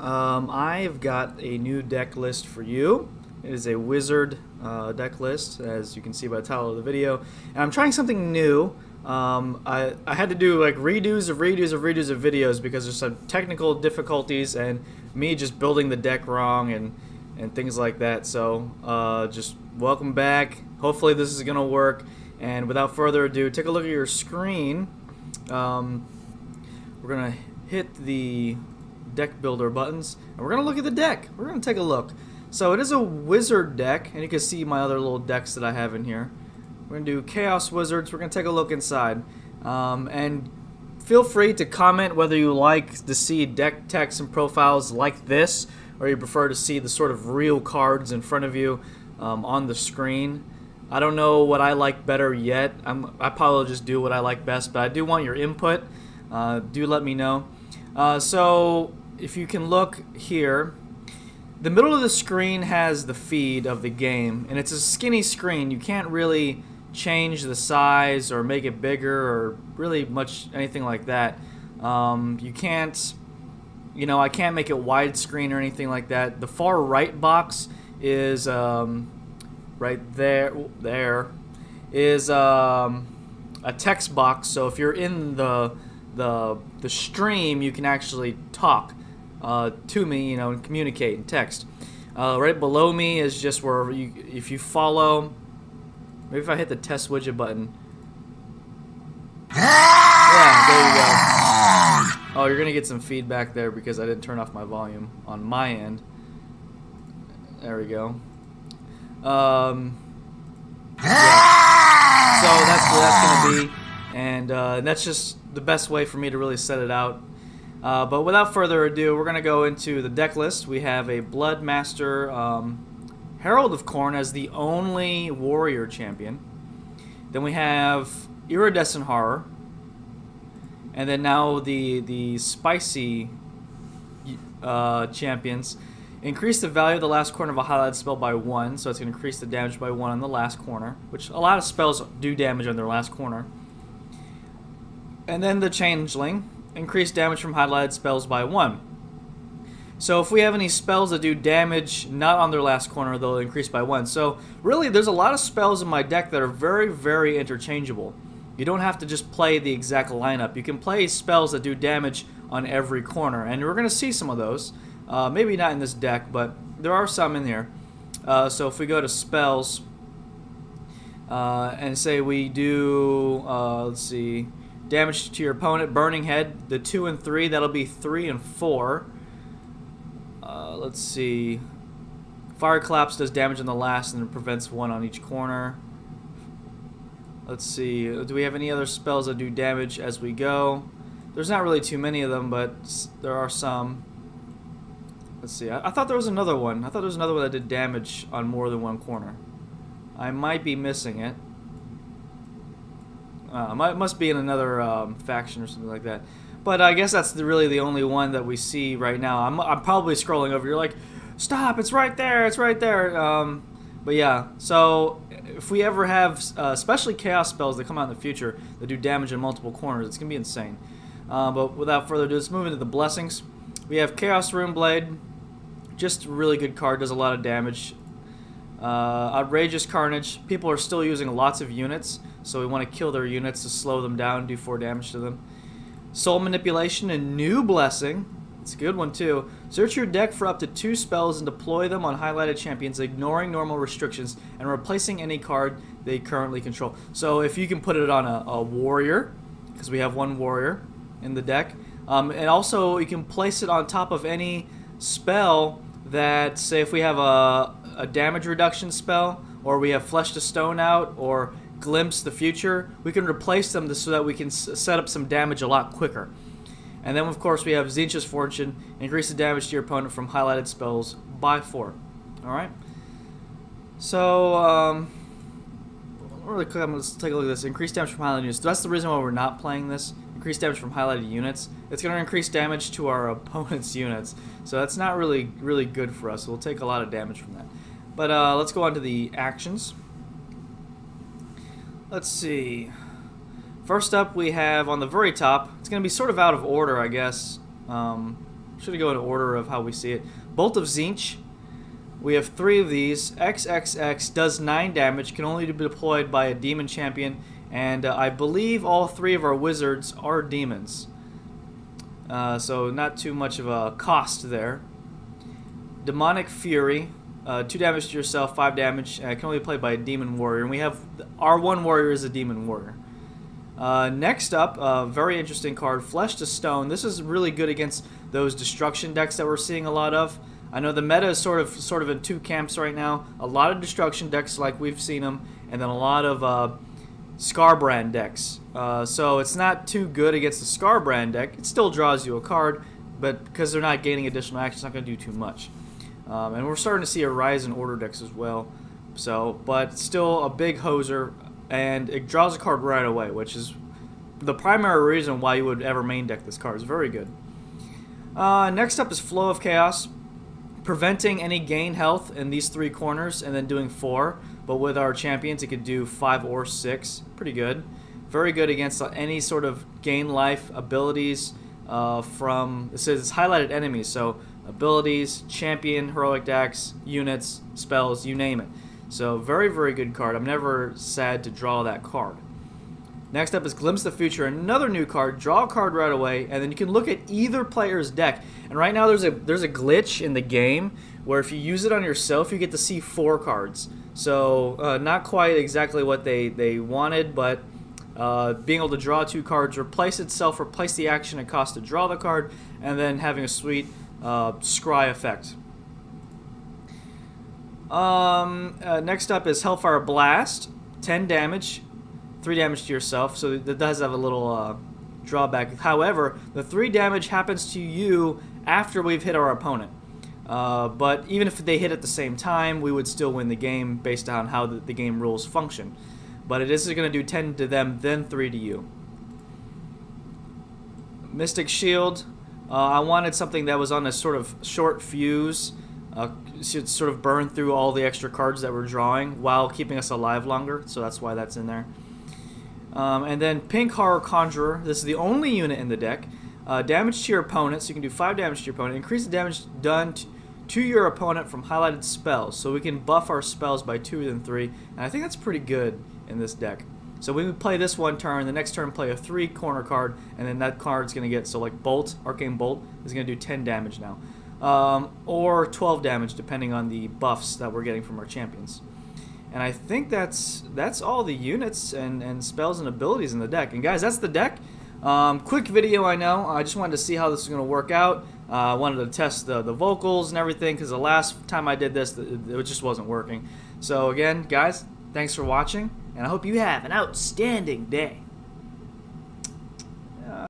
I've got a new deck list for you. It is a wizard deck list, as you can see by the title of the video. And I'm trying something new. I had to do like redos of videos because there's some technical difficulties and me just building the deck wrong and things like that. So just welcome back. Hopefully this is going to work. And without further ado, take a look at your screen. We're going to hit the deck builder buttons and we're going to look at the deck. We're going to take a look. So it is a wizard deck, and you can see my other little decks that I have in here. We're going to do Chaos Wizards. We're going to take a look inside. And feel free to comment whether you like to see deck text and profiles like this, or you prefer to see the sort of real cards in front of you on the screen. I don't know what I like better yet. I probably just do what I like best, but I do want your input. Do let me know. So if you can look here, the middle of the screen has the feed of the game, and it's a skinny screen. You can't really change the size or make it bigger or really much anything like that. You can't, I can't make it widescreen or anything like that. The far right box is right there. There is a text box. So if you're in the stream, you can actually talk to me, and communicate and text. Right below me is just where if you follow, maybe if I hit the test widget button. Yeah, there you go. Oh, you're gonna get some feedback there because I didn't turn off my volume on my end. There we go. Yeah. So that's where that's gonna be, and that's just the best way for me to really set it out. But without further ado, we're going to go into the deck list. We have a Bloodmaster Herald of Khorne as the only warrior champion. Then we have Iridescent Horror. And then now the spicy champions. Increase the value of the last corner of a highlighted spell by 1, so it's going to increase the damage by 1 on the last corner, which a lot of spells do damage on their last corner. And then the Changeling. Increase damage from highlighted spells by 1. So if we have any spells that do damage not on their last corner, they'll increase by 1. So really, there's a lot of spells in my deck that are very, very interchangeable. You don't have to just play the exact lineup. You can play spells that do damage on every corner, and we're going to see some of those. Maybe not in this deck, but there are some in here. So if we go to spells and say we do, let's see, damage to your opponent, Burning Head, the 2 and 3, that'll be 3 and 4. Let's see. Fire Collapse does damage on the last and it prevents 1 on each corner. Let's see. Do we have any other spells that do damage as we go? There's not really too many of them, but there are some. Let's see. I thought there was another one. I thought there was another one that did damage on more than one corner. I might be missing it. It must be in another faction or something like that. But I guess that's really the only one that we see right now. I'm probably scrolling over. You're like, stop, it's right there, it's right there. But yeah, so if we ever have, especially chaos spells that come out in the future that do damage in multiple corners, it's going to be insane. But without further ado, let's move into the blessings. We have Chaos Runeblade, just a really good card, does a lot of damage. Outrageous Carnage, people are still using lots of units, so we want to kill their units to slow them down, do 4 damage to them. Soul Manipulation, a new blessing. It's a good one too. Search your deck for up to 2 spells and deploy them on highlighted champions, ignoring normal restrictions and replacing any card they currently control. So if you can put it on a warrior, because we have 1 warrior in the deck, and also you can place it on top of any spell that, say if we have a damage reduction spell, or we have Flesh to Stone out, or Glimpse the Future, we can replace them so that we can set up some damage a lot quicker. And then of course we have Tzeentch's Fortune, increase the damage to your opponent from highlighted spells by 4. Alright? So, really quick, let's take a look at this. Increase damage from highlighted units. That's the reason why we're not playing this. Increase damage from highlighted units. It's going to increase damage to our opponent's units. So that's not really good for us. We'll take a lot of damage from that. But let's go on to the actions. Let's see. First up, we have on the very top, it's going to be sort of out of order, I guess. should go in order of how we see it. Bolt of Tzeentch. We have 3 of these. XXX does 9 damage, can only be deployed by a demon champion, and I believe all 3 of our wizards are demons. So not too much of a cost there. Demonic Fury, 2 damage to yourself, 5 damage, can only be played by a demon warrior, and we have our 1 warrior is a demon warrior. Next up, very interesting card, Flesh to Stone. This is really good against those destruction decks that we're seeing a lot of. I know the meta is sort of in 2 camps right now. A lot of destruction decks like we've seen them, and then a lot of Scarbrand decks. So it's not too good against the Scarbrand deck. It still draws you a card, but because they're not gaining additional action, it's not going to do too much. And we're starting to see a rise in order decks as well. So, but still a big hoser, and it draws a card right away, which is the primary reason why you would ever main deck this card. It's very good. Next up is Flow of Chaos. Preventing any gain health in these 3 corners and then doing 4, but with our champions it could do 5 or 6. Pretty good. Very good against any sort of gain life abilities from, it says it's highlighted enemies, so abilities, champion, heroic decks, units, spells, you name it. So very, very good card. I'm never sad to draw that card. Next up is Glimpse of the Future, another new card. Draw a card right away, and then you can look at either player's deck. And right now there's a glitch in the game where if you use it on yourself, you get to see 4 cards. So not quite exactly what they wanted, but being able to draw 2 cards, replace the action it costs to draw the card, and then having a sweet scry effect. Next up is Hellfire Blast, 10 damage. 3 damage to yourself, so that does have a little drawback. However, the 3 damage happens to you after we've hit our opponent. But even if they hit at the same time, we would still win the game based on how the game rules function. But it is going to do 10 to them, then 3 to you. Mystic Shield. I wanted something that was on a sort of short fuse. Should sort of burn through all the extra cards that we're drawing while keeping us alive longer, so that's why that's in there. And then Pink Horror Conjurer. This is the only unit in the deck. Damage to your opponent, so you can do 5 damage to your opponent. Increase the damage done to your opponent from highlighted spells, so we can buff our spells by 2 than 3. And I think that's pretty good in this deck. So we would play this 1 turn, the next turn play a 3 corner card, and then that card's going to get, so like Bolt, Arcane Bolt, is going to do 10 damage now. Or 12 damage depending on the buffs that we're getting from our champions. And I think that's all the units and spells and abilities in the deck. And guys, that's the deck. Quick video, I know. I just wanted to see how this is going to work out. I wanted to test the vocals and everything, because the last time I did this, it just wasn't working. So again, guys, thanks for watching, and I hope you have an outstanding day.